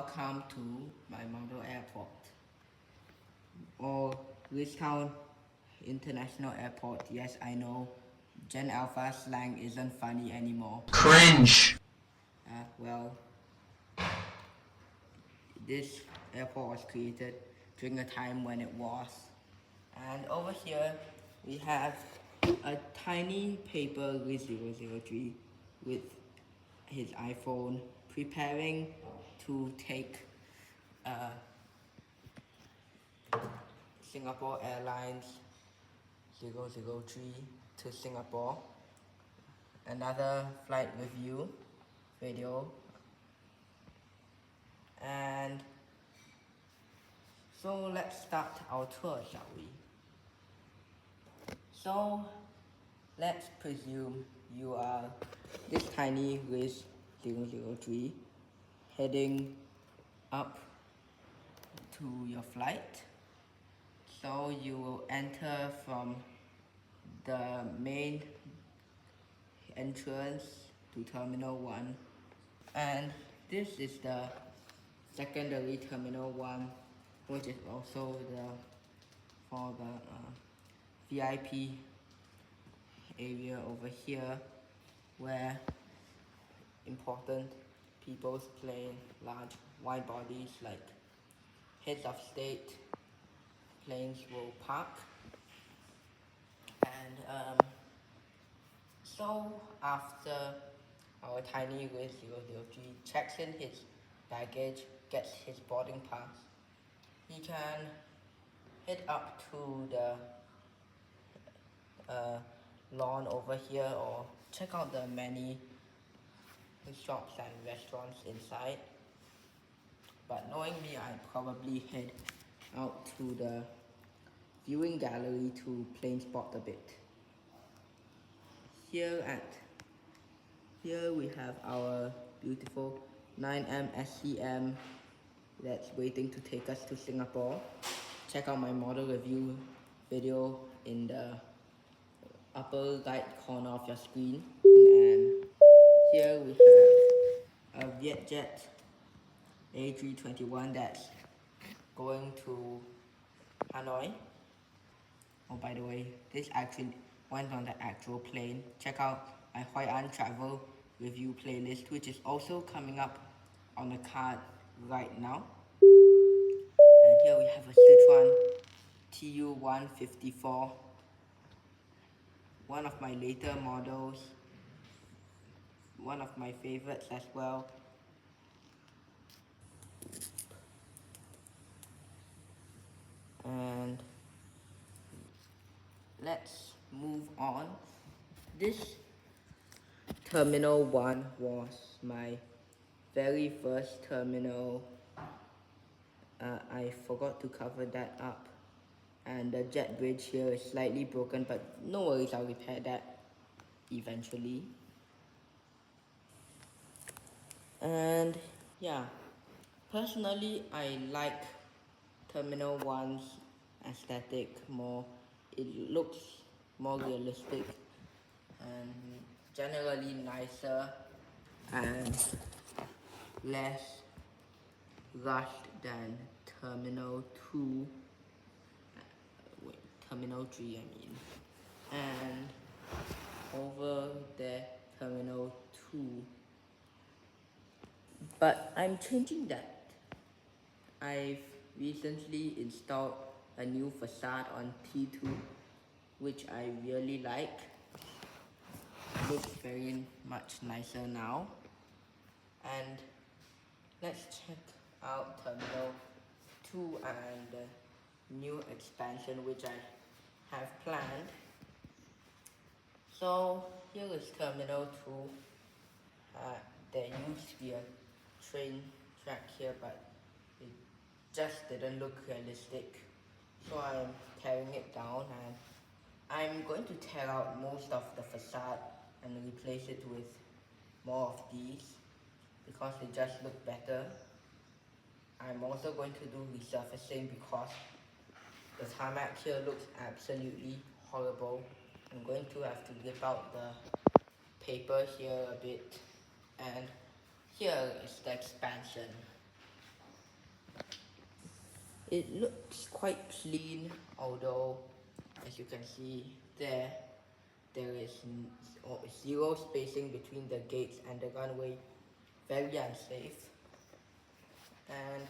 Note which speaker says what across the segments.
Speaker 1: Welcome to my model airport, or Riztown International Airport. Yes, I know, Gen Alpha slang isn't funny anymore.
Speaker 2: Cringe.
Speaker 1: Well, this airport was created during a time when it was. And over here, we have a tiny paper with 003 with his iPhone preparing to take Singapore Airlines 003 to Singapore. Another flight review video. And so let's start our tour, shall we? So let's presume you are this tiny Riz 003 heading up to your flight. So you will enter from the main entrance to Terminal 1, and this is the secondary Terminal 1, which is also for the VIP area over here, where important people's plane large wide bodies like heads of state planes will park. And so after our tiny Riz 003 checks in his baggage, gets his boarding pass, he can head up to the lawn over here or check out the many shops and restaurants inside. But knowing me, I'd probably head out to the viewing gallery to plane spot a bit. Here we have our beautiful 9M SCM that's waiting to take us to Singapore. Check out my model review video in the upper right corner of your screen. And here we have a Vietjet A321 that's going to Hanoi. Oh, by the way, this actually went on the actual plane. Check out my Hoi An travel review playlist, which is also coming up on the card right now. And here we have a Sichuan TU-154, one of my later models, one of my favorites as well. And let's move on. This Terminal 1 was my very first terminal. I forgot to cover that up, and the jet bridge here is slightly broken, but no worries, I'll repair that eventually. And yeah, personally I like Terminal 1's aesthetic more. It looks more realistic and generally nicer and less rushed than Terminal 2, Terminal 3 I mean, and over there Terminal 2. But I'm changing that. I've recently installed a new facade on T2, which I really like. It looks very much nicer now. And let's check out Terminal 2 and the new expansion which I have planned. So here is Terminal 2. There used to be a train track here, but it just didn't look realistic. So I'm tearing it down, and I'm going to tear out most of the facade and replace it with more of these because they just look better. I'm also going to do resurfacing because the tarmac here looks absolutely horrible. I'm going to have to rip out the paper here a bit, and here is the expansion. It looks quite clean, although as you can see there is zero spacing between the gates and the runway, very unsafe. And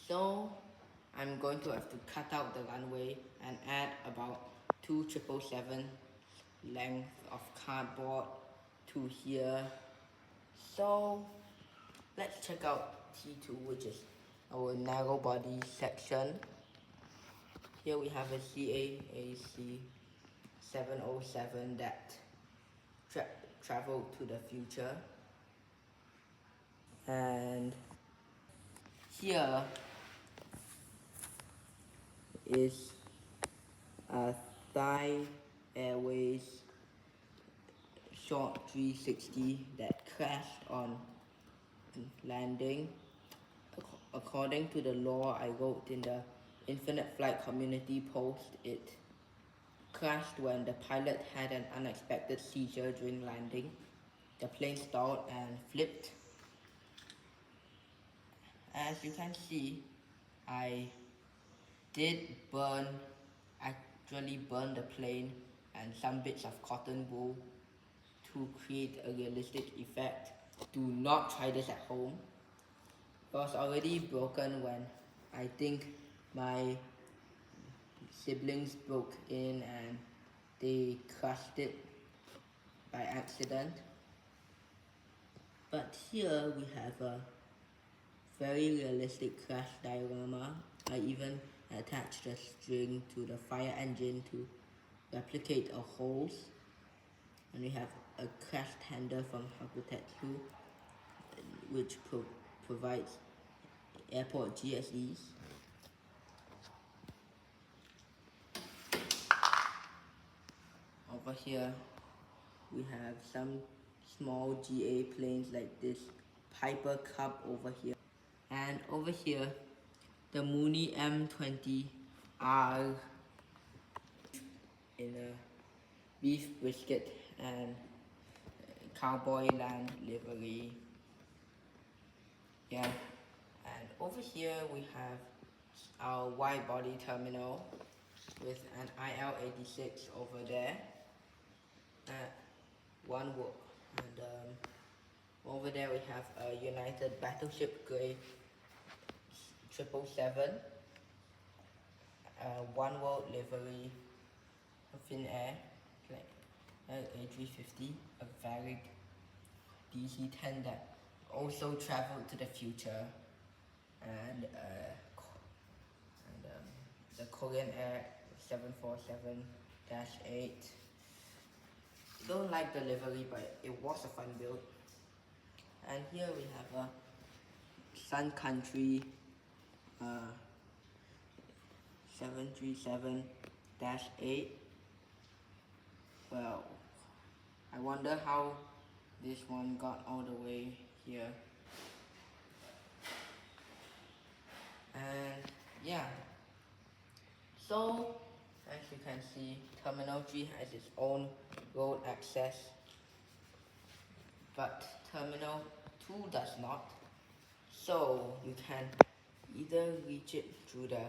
Speaker 1: so I'm going to have to cut out the runway and add about 2 777 length of cardboard to here. So let's check out T2, which is our narrow body section. Here we have a CAAC 707 that traveled to the future. And here is a Thai Airways short 360 that crashed on landing. According to the law I wrote in the Infinite Flight community post, it crashed when the pilot had an unexpected seizure during landing. The plane stalled and flipped. As you can see, I did actually burn the plane and some bits of cotton wool to create a realistic effect. Do not try this at home. It was already broken when I think my siblings broke in and they crushed it by accident. But here we have a very realistic crash diorama. I even attached a string to the fire engine to replicate a hose. And we have a crash tender from Hakutetsu, which provides airport GSEs. Over here we have some small GA planes like this Piper Cub over here. And over here, the Mooney M20R in a beef brisket and cowboy land livery. Yeah, and over here we have our wide body terminal with an IL-86 over there. And over there we have a United Battleship Grey 777, One World livery, Finnair, like A350, a Varig DC-10 that also traveled to the future, and the Korean Air 747-8. Don't like the livery, but it was a fun build. And here we have a Sun Country 737-8. Well, I wonder how this one got all the way here. And yeah, so as you can see, Terminal 3 has its own road access, but Terminal 2 does not. So you can either reach it through the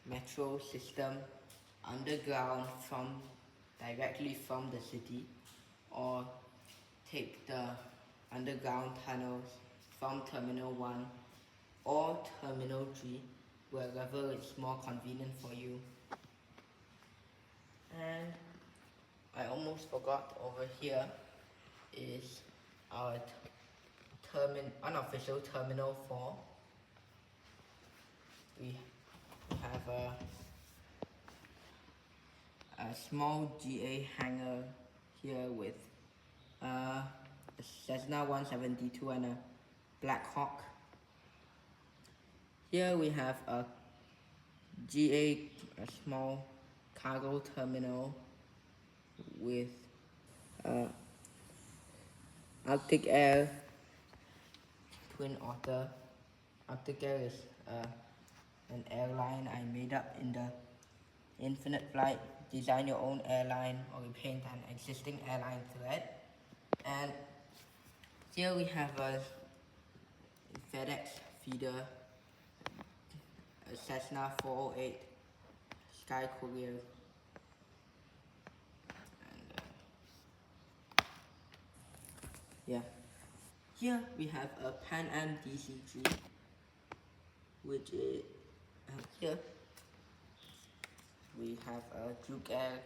Speaker 1: metro system underground directly from the city, or take the underground tunnels from Terminal 1 or Terminal 3, wherever it's more convenient for you. And I almost forgot, over here is our unofficial Terminal 4. We have a small GA hangar here with a Cessna 172 and a Black Hawk. Here we have a small cargo terminal with Arctic Air Twin Otter. Arctic Air is an airline I made up in the Infinite Flight Design Your Own Airline or Repaint an Existing Airline thread. And here we have a FedEx feeder a Cessna 408 Sky Courier. And yeah. Here we have a Pan Am DCG, which is here we have a Duke Air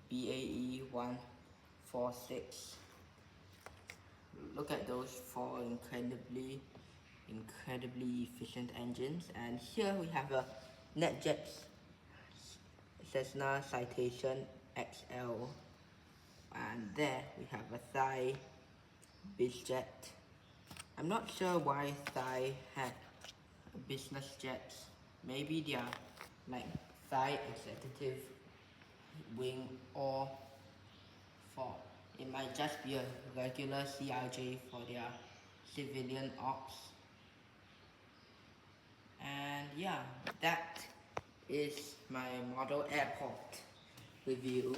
Speaker 1: BAE 146. Look at those four incredibly efficient engines. And here we have a NetJets Cessna Citation XL, and there we have a Thai BizJet. I'm not sure why Thai had business jets. Maybe they are like Thai executive wing, or for it might just be a regular CRJ for their civilian ops. And yeah, that is my model airport review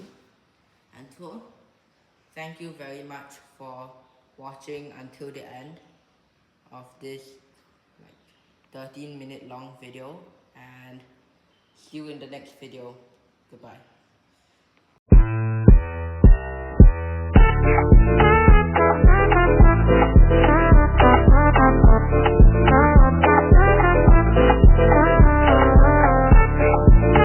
Speaker 1: and tour. Thank you very much for watching until the end of this like 13-minute long video, and see you in the next video. Goodbye.